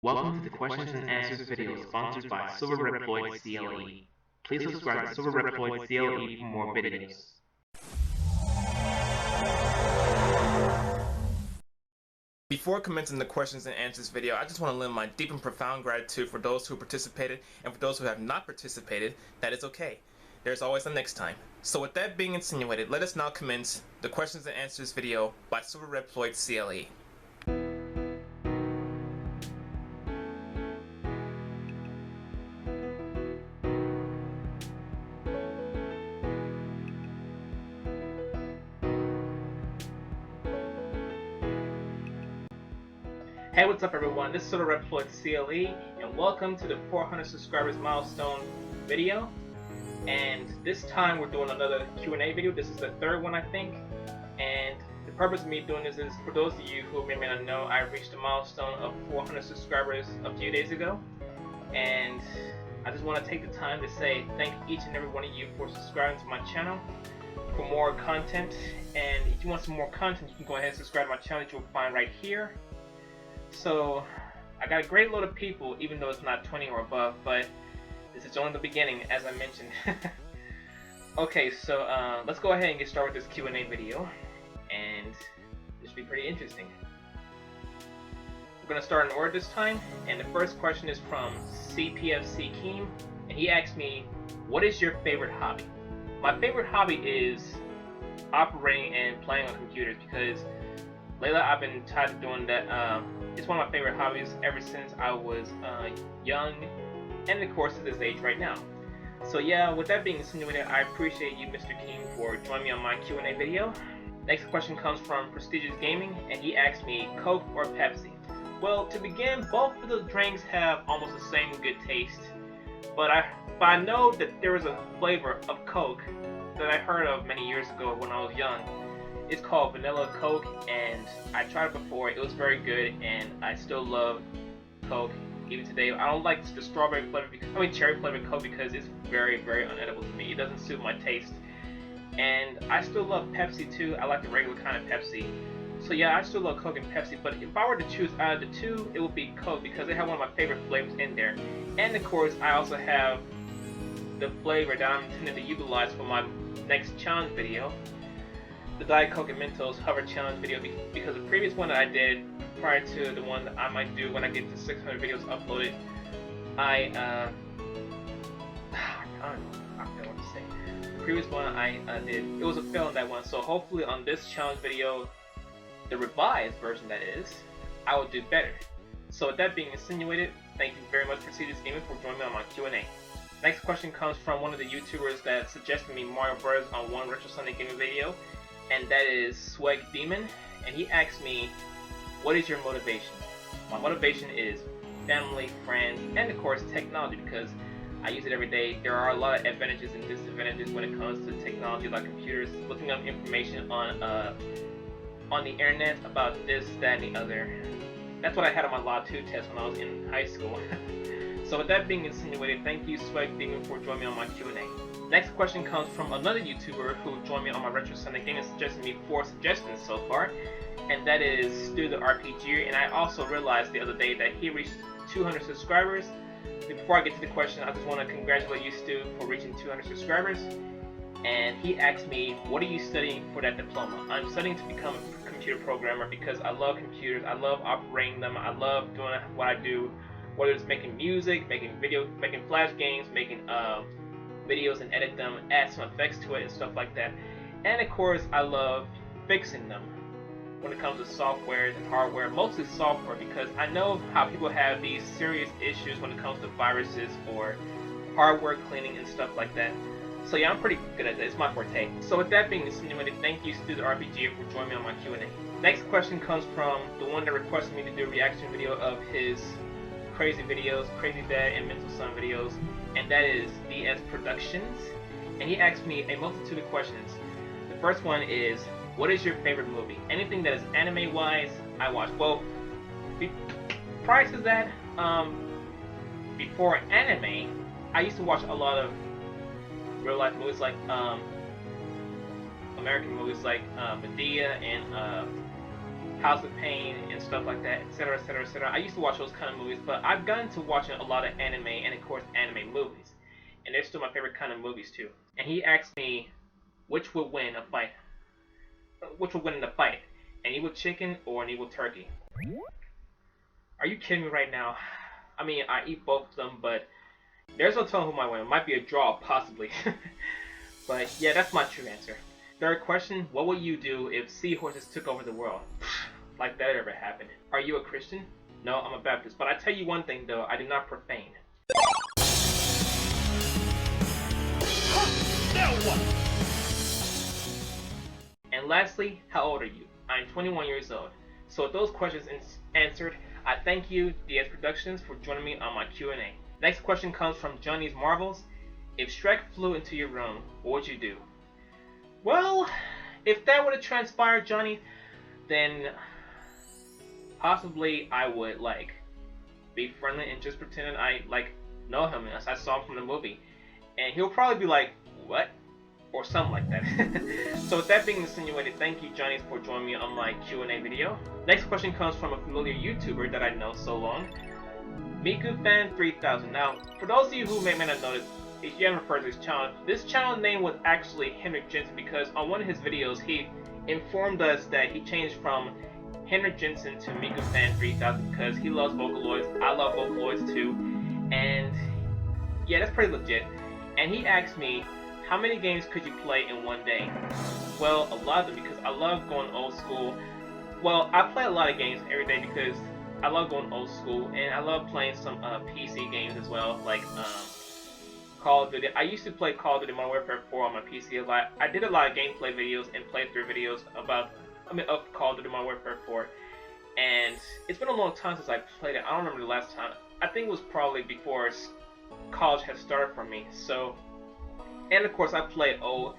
Welcome to the questions and answers video sponsored by Silverreploid CLE. Please subscribe to Silverreploid CLE for more videos. Before commencing the questions and answers video, I just want to lend my deep and profound gratitude for those who participated, and for those who have not participated, that is okay. There's always a next time. So with that being insinuated, let us now commence the questions and answers video by Silverreploid CLE. Hey, what's up everyone? This is Silverreploid CLE, and welcome to the 400 subscribers milestone video. And this time we're doing another Q&A video. This is the third one, I think. And the purpose of me doing this is, for those of you who may not know, I reached a milestone of 400 subscribers a few days ago. And I just want to take the time to say thank each and every one of you for subscribing to my channel for more content. And if you want some more content, you can go ahead and subscribe to my channel that you'll find right here. So I got a great load of people, even though it's not 20 or above, but this is only the beginning, as I mentioned. Okay, so let's go ahead and get started with this Q&A video, and this should be pretty interesting. We're going to start in order this time, and the first question is from CPFC Keem, and he asked me, what is your favorite hobby? My favorite hobby is operating and playing on computers, because lately I've been tired of doing that. It's one of my favorite hobbies ever since I was young, and of course to this age right now. So yeah, with that being insinuated, I appreciate you, Mr. King, for joining me on my Q&A video. Next question comes from Prestigious Gaming, and he asked me, Coke or Pepsi? Well, to begin, both of those drinks have almost the same good taste, but I know that there is a flavor of Coke that I heard of many years ago when I was young. It's called Vanilla Coke, and I tried it before. It was very good, and I still love Coke even today. I don't like the strawberry flavor, cherry flavored Coke, because it's very, very unedible to me. It doesn't suit my taste. And I still love Pepsi too. I like the regular kind of Pepsi. So yeah, I still love Coke and Pepsi, but if I were to choose out of the two, it would be Coke, because they have one of my favorite flavors in there. And of course, I also have the flavor that I'm intended to utilize for my next challenge video, the Diet Coke and Mentos Hover Challenge video, because the previous one that I did prior to the one that I might do when I get to 600 videos uploaded, I forgot what to say. The previous one I did, it was a fail on that one, so hopefully on this challenge video, the revised version that is, I will do better. So with that being insinuated, thank you very much, Prestigious Gaming, for joining me on my Q&A. Next question comes from one of the YouTubers that suggested me Mario Bros on one Retro Sunday Gaming video, and that is Swag Demon, and he asked me, what is your motivation? My motivation is family, friends, and of course technology, because I use it every day. There are a lot of advantages and disadvantages when it comes to technology, like computers, looking up information on the internet about this, that, and the other. That's what I had on my Law 2 test when I was in high school. So with that being insinuated, thank you, Swag Demon, for joining me on my Q&A. Next question comes from another YouTuber who joined me on my Retro Sunday Gaming, suggesting me 4 suggestions so far, and that is Stu the RPG. And I also realized the other day that he reached 200 subscribers. Before I get to the question, I just want to congratulate you, Stu, for reaching 200 subscribers. And he asked me, what are you studying for that diploma? I'm studying to become a computer programmer, because I love computers, I love operating them, I love doing what I do, whether it's making music, making video, making flash games, making videos and edit them, add some effects to it and stuff like that. And of course, I love fixing them when it comes to software and hardware, mostly software, because I know how people have these serious issues when it comes to viruses or hardware cleaning and stuff like that. So yeah, I'm pretty good at that. It's my forte. So with that being insinuated, thank you, Stu the RPG, for joining me on my Q&A. Next question comes from the one that requested me to do a reaction video of his crazy videos, Crazy Dad and Mental Son videos, and that is DS Productions. And he asked me a multitude of questions. The first one is, what is your favorite movie? Anything that is anime wise, I watch. Well, prior to that, before anime, I used to watch a lot of real life movies, like American movies like Medea and House of Pain and stuff like that, etc., etc., etc. I used to watch those kind of movies, but I've gotten to watching a lot of anime and, of course, anime movies. And they're still my favorite kind of movies, too. And he asked me which would win a fight. Which would win in a fight, an evil chicken or an evil turkey? Are you kidding me right now? I mean, I eat both of them, but there's no telling who might win. It might be a draw, possibly. But yeah, that's my true answer. Third question, what would you do if seahorses took over the world? Like that ever happened. Are you a Christian? No, I'm a Baptist. But I tell you one thing though, I do not profane. Now what? And lastly, how old are you? I'm 21 years old. So with those questions answered, I thank you, DS Productions, for joining me on my Q&A. Next question comes from Johnny's Marvels. If Shrek flew into your room, what would you do? Well, if that were to transpire, Johnny, then possibly I would, like, be friendly and just pretend I, like, know him as I saw him from the movie. And he'll probably be like, what? Or something like that. So with that being insinuated, thank you, Johnny, for joining me on my Q&A video. Next question comes from a familiar YouTuber that I know so long, MikuFan3000. Now, for those of you who may not notice, if you haven't referred to this channel name was actually Henrik Jensen, because on one of his videos he informed us that he changed from Henrik Jensen to MikuFan3000 because he loves Vocaloids. I love Vocaloids too, and yeah, that's pretty legit. And he asked me, how many games could you play in one day? Well, a lot of them, because I love going old school. Well, I play a lot of games every day because I love going old school, and I love playing some PC games as well, like Call of Duty. I used to play Call of Duty Modern Warfare 4 on my PC a lot. I did a lot of gameplay videos and playthrough videos of Call of Duty Modern Warfare 4, and it's been a long time since I played it. I don't remember the last time. I think it was probably before college had started for me. So, and of course I played old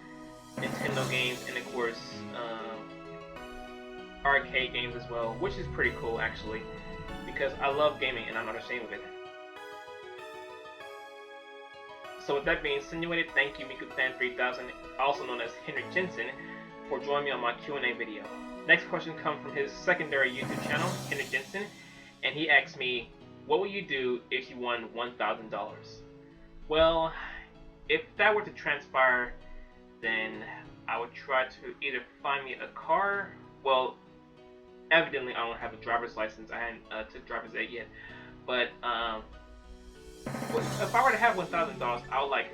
Nintendo games and of course arcade games as well, which is pretty cool actually, because I love gaming and I'm not ashamed of it. So with that being insinuated, thank you MikuFan3000, also known as Henrik Jensen, for joining me on my Q&A video. Next question comes from his secondary YouTube channel, Henrik Jensen, and he asked me, what would you do if you won $1,000? Well, if that were to transpire, then I would try to either find me a car. Well, evidently I don't have a driver's license. I hadn't took driver's ed yet. But if I were to have $1,000, I would like,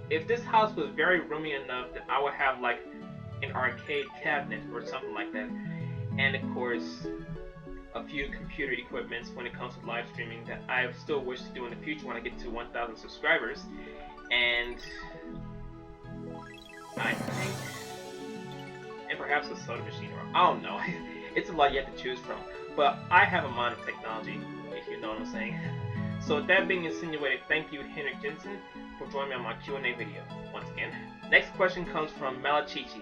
if this house was very roomy enough, that I would have like an arcade cabinet or something like that, and of course a few computer equipments when it comes to live streaming that I still wish to do in the future when I get to 1,000 subscribers. And I think, and perhaps a soda machine, or I don't know. It's a lot you have to choose from, but I have a mind of technology, if you know what I'm saying. So with that being insinuated, thank you Henrik Jensen for joining me on my Q&A video once again. Next question comes from Malachichi,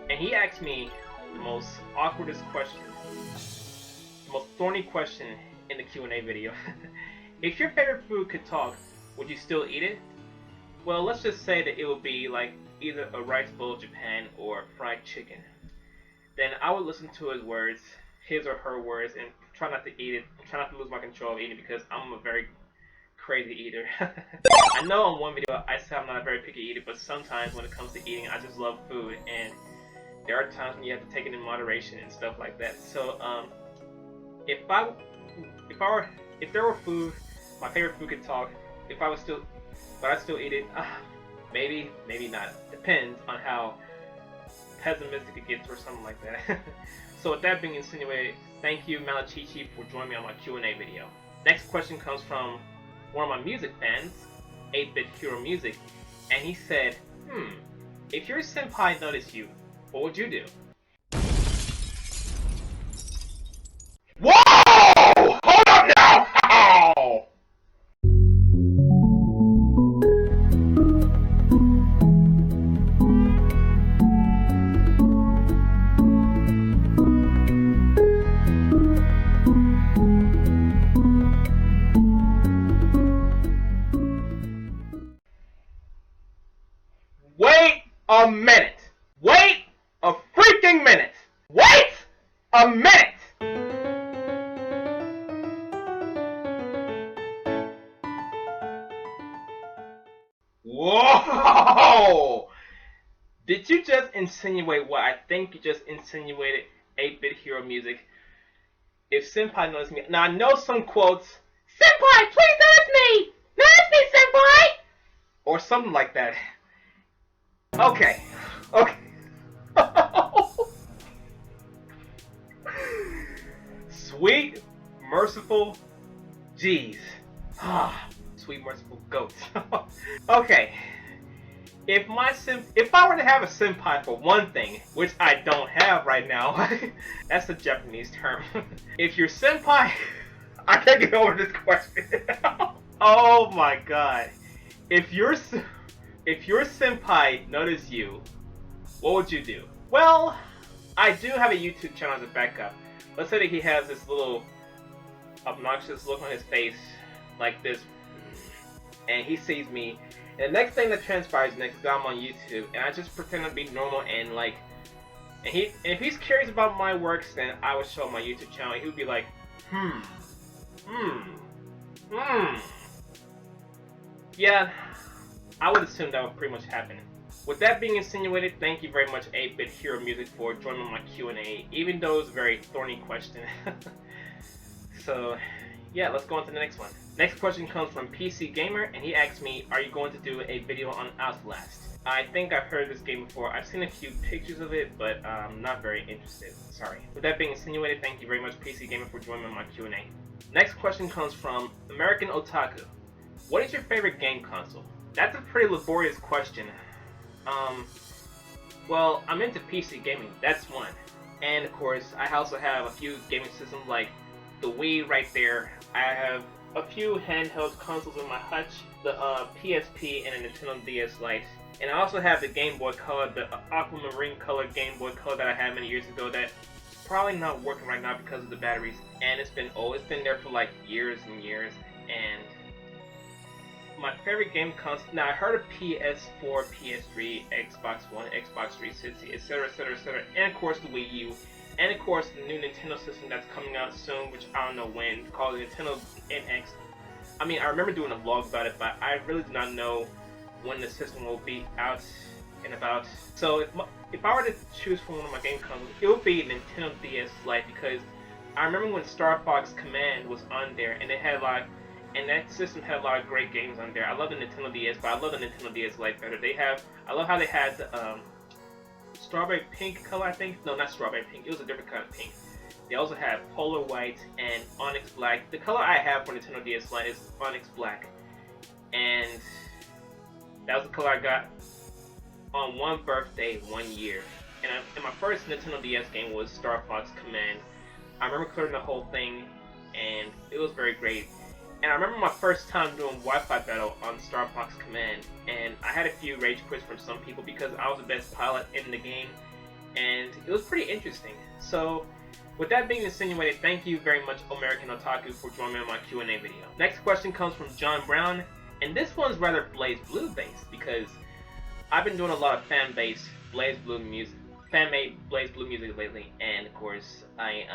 and he asked me the most awkwardest question, the most thorny question in the Q&A video. If your favorite food could talk, would you still eat it? Well, let's just say that it would be like either a rice bowl of Japan or fried chicken. Then I would listen to his words, his or her words, and try not to eat it, try not to lose my control of eating, because I'm a very crazy eater. I know on one video I said I'm not a very picky eater, but sometimes when it comes to eating, I just love food, and there are times when you have to take it in moderation and stuff like that. So if there were food, my favorite food could talk, would I still eat it? Maybe, maybe not. Depends on how pessimistic it gets or something like that. So with that being insinuated, thank you Malachichi for joining me on my Q&A video. Next question comes from one of my music fans, 8-Bit Hero Music, and he said, if your senpai noticed you, what would you do? Whoa! Hold up now! Ow! Wait a minute! Wait a freaking minute! Wait a minute! Oh! Did you just insinuate what I think you just insinuated? 8-bit hero music. If Senpai noticed me, now I know some quotes. Senpai, please notice me! Notice me, Senpai! Or something like that. Okay. Okay. Sweet, merciful, jeez. Sweet, merciful goats. Okay. If I were to have a senpai for one thing, which I don't have right now, that's a Japanese term. If your senpai, I can't get over this question. Oh my god. If your senpai noticed you, what would you do? Well, I do have a YouTube channel as a backup. Let's say that he has this little obnoxious look on his face, like this, and he sees me. And the next thing that transpires next is I'm on YouTube, and I just pretend to be normal and like, and if he's curious about my works, then I would show him my YouTube channel. He would be like, yeah, I would assume that would pretty much happen. With that being insinuated, thank you very much 8-bit hero music for joining my Q&A, even though it's a very thorny question. So, yeah, let's go on to the next one. Next question comes from PC Gamer, and he asks me, are you going to do a video on Outlast? I think I've heard of this game before. I've seen a few pictures of it, but I'm not very interested. Sorry. With that being insinuated, thank you very much PC Gamer for joining my Q&A. Next question comes from American Otaku. What is your favorite game console? That's a pretty laborious question. Well, I'm into PC gaming, that's one. And of course, I also have a few gaming systems like the Wii right there. I have a few handheld consoles in my hutch, the PSP and a Nintendo DS Lite. And I also have the Game Boy Color, the aquamarine color Game Boy Color that I had many years ago that's probably not working right now because of the batteries. And it's been old, it's been there for like years and years. And my favorite game console, now I heard of PS4, PS3, Xbox One, Xbox 360, etc, etc, etc, and of course the Wii U, and of course the new Nintendo system that's coming out soon, which I don't know when, called Nintendo NX. I mean, I remember doing a vlog about it, but I really do not know when the system will be out and about. So if I were to choose for one of my game consoles, it would be Nintendo DS Lite, because I remember when Star Fox Command was on there, and it had like, and that system had a lot of great games on there. I love the Nintendo DS, but I love the Nintendo DS Lite better. I love how they had the strawberry pink color, I think. No, not strawberry pink. It was a different kind of pink. They also had polar white and onyx black. The color I have for Nintendo DS Lite is onyx black, and that was the color I got on one birthday, 1 year. And my first Nintendo DS game was Star Fox Command. I remember clearing the whole thing, and it was very great. And I remember my first time doing Wi-Fi battle on Star Fox Command, and I had a few rage quits from some people because I was the best pilot in the game, and it was pretty interesting. So, with that being insinuated, thank you very much American Otaku for joining me on my Q&A video. Next question comes from John Brown, and this one's rather Blaze Blue based, because I've been doing a lot of fan-made Blaze Blue music lately, and of course, I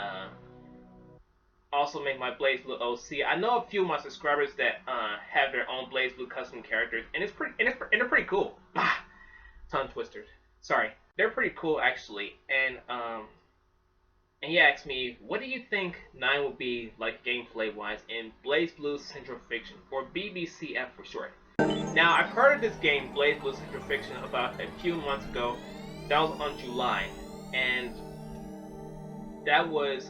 also make my Blaze Blue OC. I know a few of my subscribers that have their own Blaze Blue custom characters, and they're pretty cool. Tongue twisters. Sorry, they're pretty cool actually. And he asked me, what do you think 9 will be like gameplay wise in Blaze Blue Central Fiction, or BBCF for short? Now I've heard of this game Blaze Blue Central Fiction about a few months ago. That was on July, and that was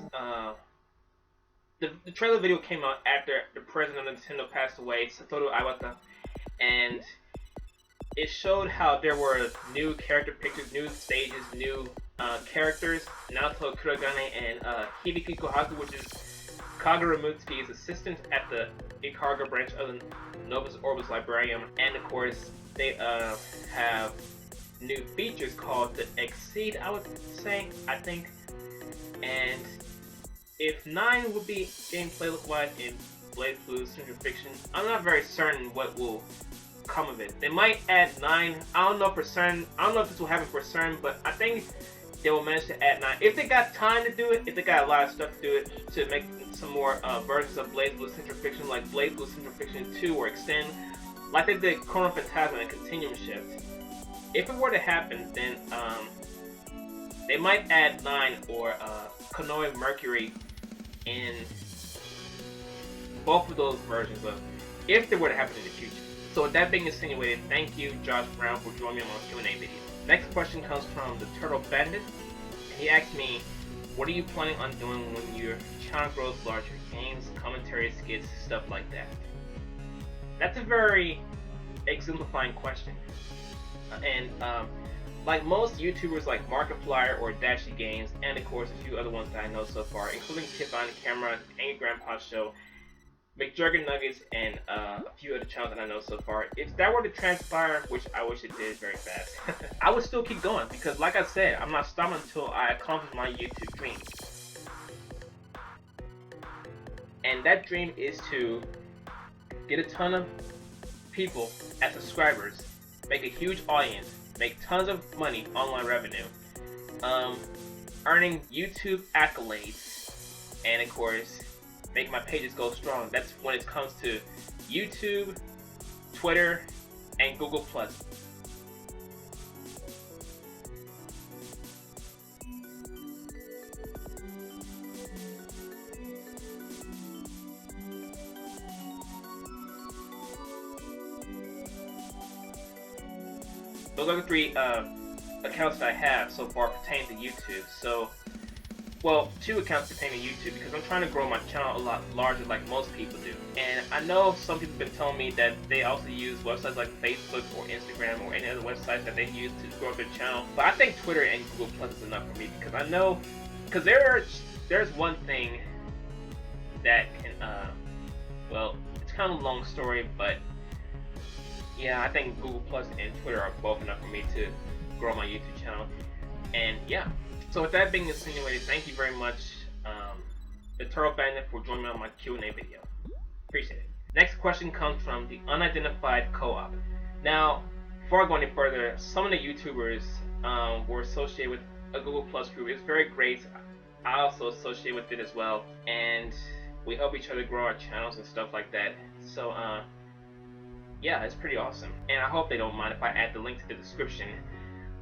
the trailer video came out after the president of Nintendo passed away, Satoru Iwata, and it showed how there were new character pictures, new stages, new characters. Naoto Kuragane and Hibiki Kohaku, which is Kagura Mutsuki's assistant at the Ikaruga branch of the Novus Orbis Librarium, and of course they have new features called the Exceed, I would say, I think. And if 9 will be gameplay look-wise in Blaze Blue Central Fiction, I'm not very certain what will come of it. They might add 9. I don't know for certain. I don't know if this will happen for certain, but I think they will manage to add 9. If they got time to do it, if they got a lot of stuff to do it, to make some more versions of Blaze Blue Central Fiction, like Blaze Blue Central Fiction 2 or Extend, like they did Chrono Phantasma and Continuum Shift. If it were to happen, then they might add 9 or Konoe Mercury in both of those versions of if they were to happen in the future. So with that being insinuated, thank you Josh Brown for joining me on my Q&A video. Next question comes from the Turtle Bandit. He asked me, what are you planning on doing when your channel grows larger? Games, commentary, skits, stuff like that. That's a very exemplifying question. Like most YouTubers like Markiplier or Dashy Games, and of course a few other ones that I know so far, including Kid Behind the Camera, Angry Grandpa Show, McJurgen Nuggets, and a few other channels that I know so far. If that were to transpire, which I wish it did very fast, I would still keep going because, like I said, I'm not stopping until I accomplish my YouTube dream. And that dream is to get a ton of people as subscribers, make a huge audience, make tons of money, online revenue, earning YouTube accolades, and of course, make my pages go strong. That's when it comes to YouTube, Twitter, and Google+. Those are the 3 accounts that I have so far pertaining to YouTube. So, well, 2 accounts pertaining to YouTube because I'm trying to grow my channel a lot larger like most people do. And I know some people have been telling me that they also use websites like Facebook or Instagram or any other websites that they use to grow their channel. But I think Twitter and Google+ is enough for me because I know, because there's one thing that can, well, it's kind of a long story, but yeah, I think Google+ and Twitter are both enough for me to grow my YouTube channel. And yeah, so with that being insinuated, thank you very much, the Turtle Bandit, for joining me on my Q&A video. Appreciate it. Next question comes from the Unidentified Co-op. Now, before I go any further, some of the YouTubers were associated with a Google+ group. It's very great. I also associate with it as well, and we help each other grow our channels and stuff like that. So, yeah, it's pretty awesome. And I hope they don't mind if I add the link to the description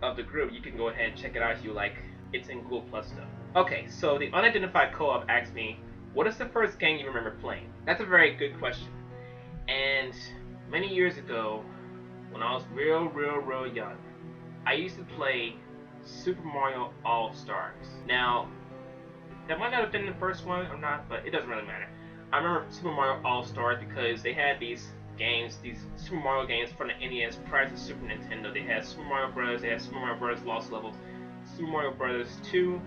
of the group. You can go ahead and check it out if you like. It's in Google+ stuff. Okay, so the Unidentified Co-op asked me, what is the first game you remember playing? That's a very good question. And many years ago, when I was real young, I used to play Super Mario All-Stars. Now, that might not have been the first one or not, but it doesn't really matter. I remember Super Mario All-Stars because they had these games, these Super Mario games from the NES prior to Super Nintendo. They had Super Mario Bros., they had Super Mario Bros. Lost Levels, Super Mario Bros. 2,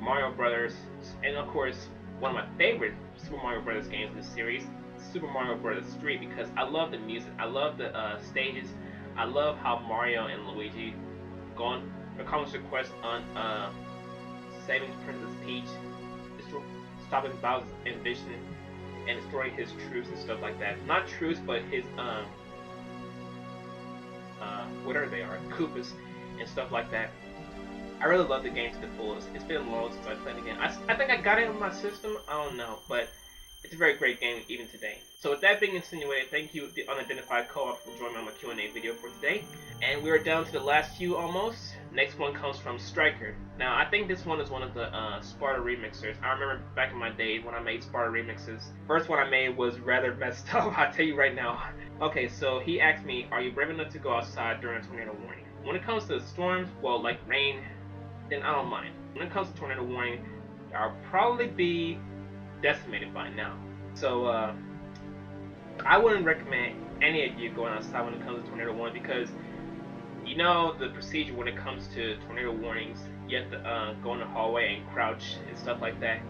Mario Brothers, and of course, one of my favorite Super Mario Bros. Games in the series, Super Mario Bros. 3, because I love the music, I love the stages, I love how Mario and Luigi go on accomplish their quest on saving Princess Peach, stopping Bowser's ambition, and destroying his troops and stuff like that. Not troops, but his whatever they are, Koopas and stuff like that. I really love the game to the fullest. It's been long since I played the game. I think I got it on my system. I don't know, but it's a very great game even today. So with that being insinuated, thank you, the Unidentified Co-op, for joining me on my Q&A video for today. And we are down to the last few almost. Next one comes from Striker. Now, I think this one is one of the Sparta remixers. I remember back in my day when I made Sparta remixes. First one I made was rather messed up, I'll tell you right now. Okay, so he asked me, are you brave enough to go outside during a tornado warning? When it comes to storms, well, like rain, then I don't mind. When it comes to tornado warning, I'll probably be decimated by now. So, I wouldn't recommend any of you going outside when it comes to tornado warning because you know the procedure when it comes to tornado warnings. You have to go in the hallway and crouch and stuff like that,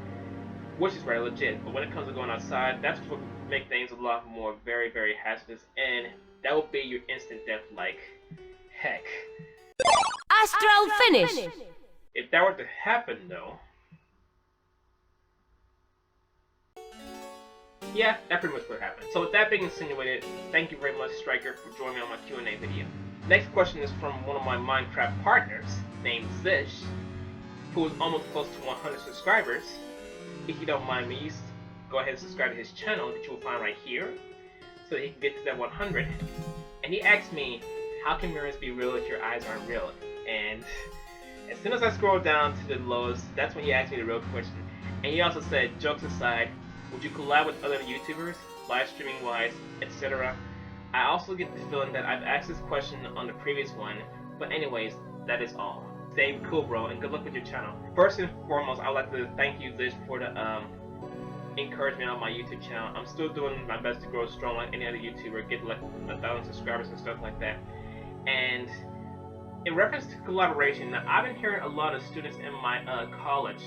which is very legit. But when it comes to going outside, that's what make things a lot more very hazardous, and that will be your instant death like heck. Astral finish! If that were to happen though, yeah, that pretty much would happen. So with that being insinuated, thank you very much, Striker, for joining me on my Q&A video. Next question is from one of my Minecraft partners, named Zish, who is almost close to 100 subscribers. If you don't mind me, go ahead and subscribe to his channel that you will find right here. so he can get to that 100. And he asked me, how can mirrors be real if your eyes aren't real? And as soon as I scroll down to the lowest, that's when he asked me the real question. And he also said, jokes aside, would you collab with other YouTubers, live streaming wise, etc.? I also get the feeling that I've asked this question on the previous one, but anyways, that is all. Stay cool, bro, and good luck with your channel. First and foremost, I'd like to thank you, Liz, for the encouragement on my YouTube channel. I'm still doing my best to grow strong like any other YouTuber, get like 1,000 subscribers and stuff like that. And in reference to collaboration, now I've been hearing a lot of students in my college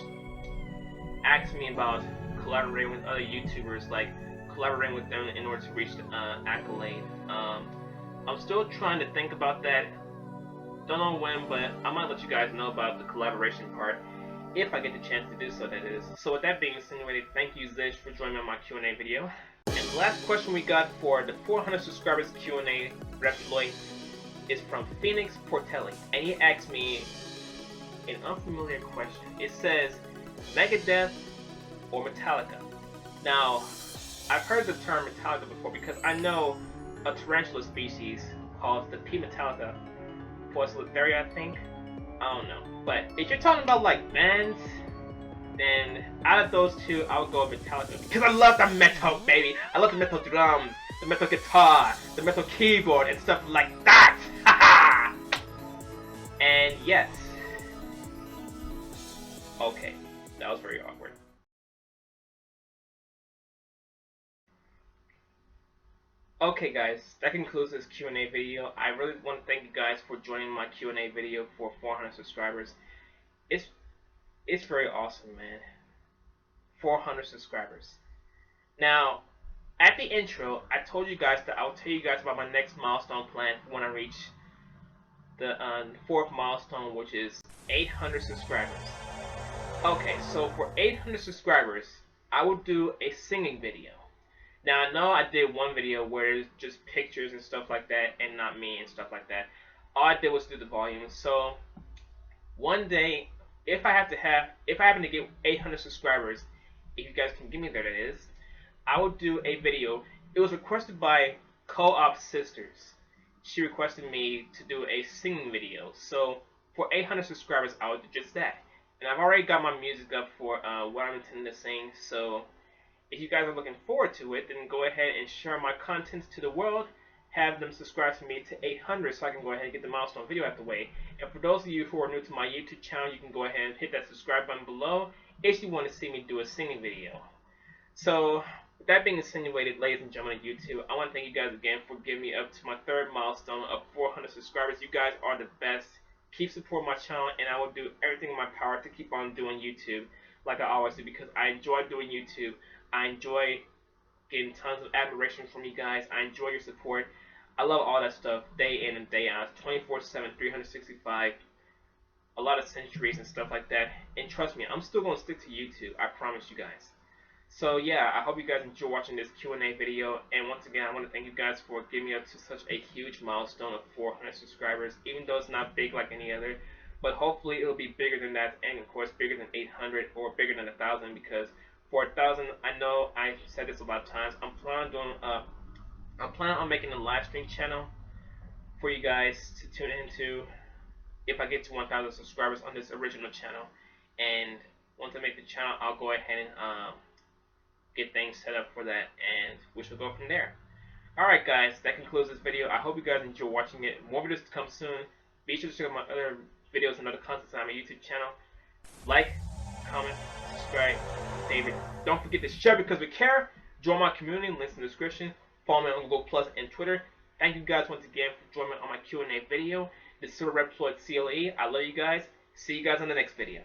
ask me about collaborating with other YouTubers, like collaborating with them in order to reach the accolade. I'm still trying to think about that. Don't know when, but I might let you guys know about the collaboration part if I get the chance to do so, that is. So with that being insinuated, thank you Zish for joining me on my Q&A video. And the last question we got for the 400 subscribers Q&A Reploid is from Phoenix Portelli, and he asked me an unfamiliar question. It says, Megadeth or Metallica? Now, I've heard the term Metallica before because I know a tarantula species called the P. Metallica, Poecilotheria, I think. I don't know. But if you're talking about like bands, then out of those two, I would go with Metallica because I love the metal, baby. I love the metal drums, the metal guitar, the metal keyboard, and stuff like that. Haha! And yes. Okay, that was very awkward. Okay guys, that concludes this Q&A video. I really want to thank you guys for joining my Q&A video for 400 subscribers. It's very awesome, man. 400 subscribers. Now, at the intro, I told you guys that I'll tell you guys about my next milestone plan when I reach the fourth milestone, which is 800 subscribers. Okay, so for 800 subscribers, I will do a singing video. Now, I know I did one video where it's just pictures and stuff like that, and not me and stuff like that. All I did was do the volume. So, one day, if I happen to get 800 subscribers, if you guys can give me that is, I will do a video. It was requested by Co-op Sisters. She requested me to do a singing video. So, for 800 subscribers, I will do just that. And I've already got my music up for what I'm intending to sing, so if you guys are looking forward to it, then go ahead and share my contents to the world. Have them subscribe to me to 800 so I can go ahead and get the milestone video out the way. And for those of you who are new to my YouTube channel, you can go ahead and hit that subscribe button below if you want to see me do a singing video. So, with that being insinuated, ladies and gentlemen of YouTube, I want to thank you guys again for getting me up to my third milestone of 400 subscribers. You guys are the best. Keep supporting my channel, and I will do everything in my power to keep on doing YouTube like I always do, because I enjoy doing YouTube. I enjoy getting tons of admiration from you guys. I enjoy your support. I love all that stuff day in and day out, 24/7, 365, a lot of centuries and stuff like that. And trust me, I'm still going to stick to YouTube. I promise you guys. So yeah, I hope you guys enjoy watching this Q&A video. And once again, I want to thank you guys for getting me up to such a huge milestone of 400 subscribers, even though it's not big like any other. But hopefully it'll be bigger than that, and of course bigger than 800 or bigger than 1,000, because for 1,000, I know I've said this a lot of times, I'm planning on making a live stream channel for you guys to tune into if I get to 1,000 subscribers on this original channel. And once I make the channel, I'll go ahead and get things set up for that, and we shall go from there. Alright guys, that concludes this video. I hope you guys enjoy watching it. More videos to come soon. Be sure to check out my other videos and other content on my YouTube channel. Like, comment, subscribe, save it. Don't forget to share because we care. Join my community, links in the description. Follow me on Google Plus and Twitter. Thank you guys once again for joining me on my Q&A video. This is Silverreploid CLE. I love you guys. See you guys in the next video.